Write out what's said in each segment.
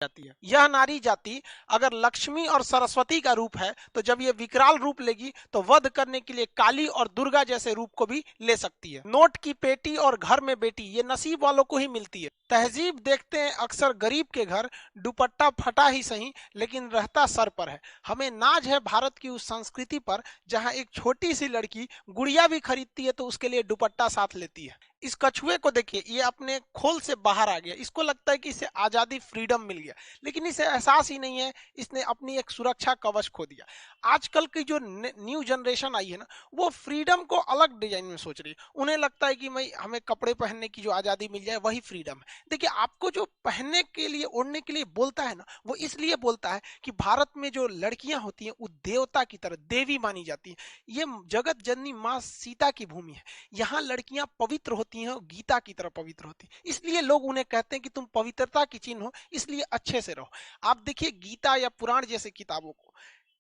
जाती है। यह नारी जाति अगर लक्ष्मी और सरस्वती का रूप है तो जब ये विकराल रूप लेगी तो वध करने के लिए काली और दुर्गा जैसे रूप को भी ले सकती है। नोट की पेटी और घर में बेटी ये नसीब वालों को ही मिलती है। तहजीब देखते हैं अक्सर गरीब के घर, दुपट्टा फटा ही सही लेकिन रहता सर पर है। हमें नाज है भारत की उस संस्कृति पर जहां एक छोटी सी लड़की गुड़िया भी खरीदती है तो उसके लिए दुपट्टा साथ लेती है। इस कछुए को देखिए, ये अपने खोल से बाहर आ गया। इसको लगता है कि इसे आजादी, फ्रीडम मिल गया, लेकिन इसे एहसास ही नहीं है इसने अपनी एक सुरक्षा कवच खो दिया। आजकल की जो न्यू जनरेशन आई है ना, वो फ्रीडम को अलग डिजाइन में सोच रही है। उन्हें लगता है कि भाई हमें कपड़े पहनने की जो आजादी मिल जाए वही फ्रीडम है। देखिए, आपको जो पहनने के लिए, ओढ़ने के लिए बोलता है ना, वो इसलिए बोलता है कि भारत में जो लड़कियां होती हैं वो देवता की तरह, देवी मानी जाती है। ये जगत जननी माँ सीता की भूमि है। यहाँ लड़कियां पवित्र होती हैं, गीता की तरह पवित्र होती हैं। इसलिए लोग उन्हें कहते हैं कि तुम पवित्रता की चिन्ह हो, इसलिए अच्छे से रहो। आप देखिए, गीता या पुराण जैसे किताबों को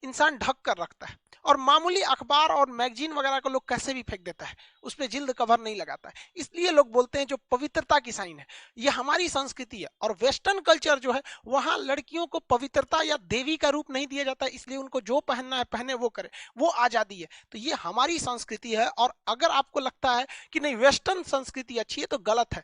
इंसान ढक कर रखता है, और मामूली अखबार और मैगजीन वगैरह को लोग कैसे भी फेंक देता है, उस पर जिल्द कवर नहीं लगाता है। इसलिए लोग बोलते हैं जो पवित्रता की साइन है। ये हमारी संस्कृति है। और वेस्टर्न कल्चर जो है, वहां लड़कियों को पवित्रता या देवी का रूप नहीं दिया जाता है, इसलिए उनको जो पहनना है पहने, वो करे, वो आजादी है। तो ये हमारी संस्कृति है। और अगर आपको लगता है कि नहीं वेस्टर्न संस्कृति अच्छी है तो गलत है।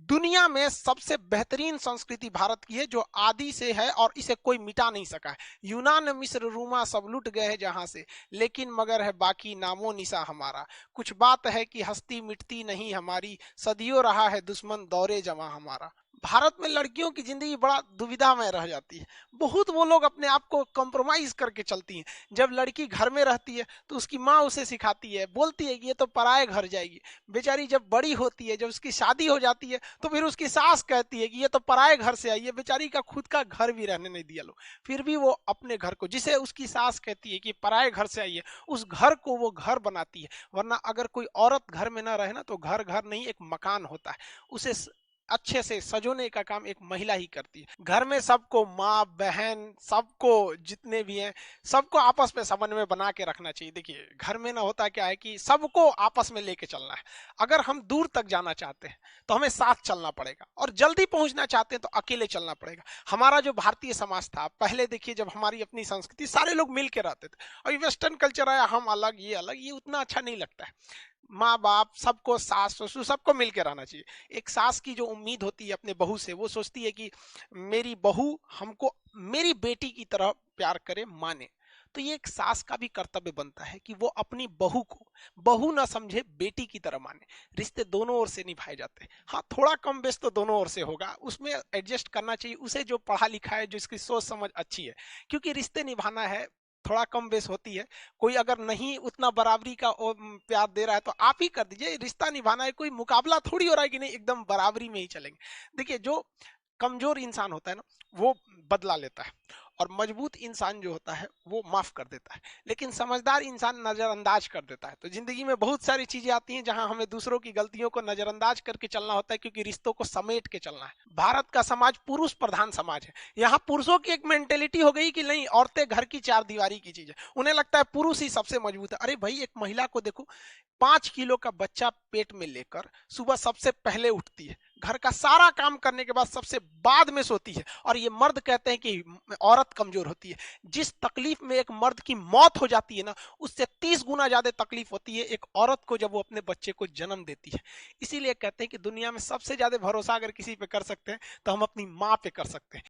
दुनिया में सबसे बेहतरीन संस्कृति भारत की है, जो आदि से है और इसे कोई मिटा नहीं सका है। यूनान, मिस्र, रूमा सब लुट गए हैं जहां से, लेकिन मगर है बाकी नामो निशा हमारा। कुछ बात है कि हस्ती मिटती नहीं हमारी, सदियों रहा है दुश्मन दौरे जमा हमारा। भारत में लड़कियों की जिंदगी बड़ा दुविधा में रह जाती है। बहुत वो लोग अपने आप को कॉम्प्रोमाइज करके चलती हैं। जब लड़की घर में रहती है तो उसकी माँ उसे सिखाती है, बोलती है कि ये तो पराए घर जाएगी। बेचारी जब बड़ी होती है, जब उसकी शादी हो जाती है, तो फिर उसकी सास कहती है कि ये तो पराए घर से आई है। बेचारी का खुद का घर भी रहने नहीं दिया लोग, फिर भी वो अपने घर को, जिसे उसकी सास कहती है कि पराए घर से आई है, उस घर को वो घर बनाती है। वरना अगर कोई औरत घर में ना रहे ना, तो घर घर नहीं, एक मकान होता है। उसे अच्छे से सजोने का काम एक महिला ही करती है। घर में सबको, माँ बहन सबको, जितने भी हैं सबको आपस में समन्वय बना के रखना चाहिए। देखिए, घर में ना होता क्या है कि सबको आपस में लेके चलना है। अगर हम दूर तक जाना चाहते हैं तो हमें साथ चलना पड़ेगा, और जल्दी पहुंचना चाहते हैं तो अकेले चलना पड़ेगा। हमारा जो भारतीय समाज था पहले, देखिए जब हमारी अपनी संस्कृति, सारे लोग मिल के रहते थे। और वेस्टर्न कल्चर आया, हम अलग, ये अलग, ये उतना अच्छा नहीं लगता है। माँ बाप सबको, सास ससुर सबको मिलकर रहना चाहिए। एक सास की जो उम्मीद होती है अपने बहू से, वो सोचती है कि मेरी बहू हमको मेरी बेटी की तरह प्यार करे, माने। तो ये एक सास का भी कर्तव्य बनता है कि वो अपनी बहू को बहू ना समझे, बेटी की तरह माने। रिश्ते दोनों ओर से निभाए जाते हैं। हाँ, थोड़ा कम बेस तो दोनों ओर से होगा, उसमें एडजस्ट करना चाहिए उसे, जो पढ़ा लिखा है, जो इसकी सोच समझ अच्छी है। क्योंकि रिश्ते निभाना है, थोड़ा कम बेस होती है। कोई अगर नहीं उतना बराबरी का प्यार दे रहा है तो आप ही कर दीजिए। रिश्ता निभाना है, कोई मुकाबला थोड़ी हो रहा है कि नहीं एकदम बराबरी में ही चलेंगे। देखिए, जो कमजोर इंसान होता है ना, वो बदला लेता है, और मजबूत इंसान जो होता है वो माफ कर देता है। लेकिन समझदार इंसान नजरअंदाज कर देता है। तो जिंदगी में बहुत सारी चीजें आती हैं जहां हमें दूसरों की गलतियों को नजरअंदाज करके चलना होता है, क्योंकि रिश्तों को समेट के चलना है। भारत का समाज पुरुष प्रधान समाज है। यहाँ पुरुषों की एक मेंटेलिटी हो गई कि नहीं, औरतें घर की चार दीवारी की चीज है। उन्हें लगता है पुरुष ही सबसे मजबूत है। अरे भाई, एक महिला को देखो, 5 किलो का बच्चा पेट में लेकर सुबह सबसे पहले उठती है, घर का सारा काम करने के बाद सबसे बाद में सोती है। और ये मर्द कहते हैं कि औरत कमजोर होती है। जिस तकलीफ में एक मर्द की मौत हो जाती है ना, उससे 30 गुना ज्यादा तकलीफ होती है एक औरत को जब वो अपने बच्चे को जन्म देती है। इसीलिए कहते हैं कि दुनिया में सबसे ज्यादा भरोसा अगर किसी पे कर सकते हैं तो हम अपनी माँ पे कर सकते हैं।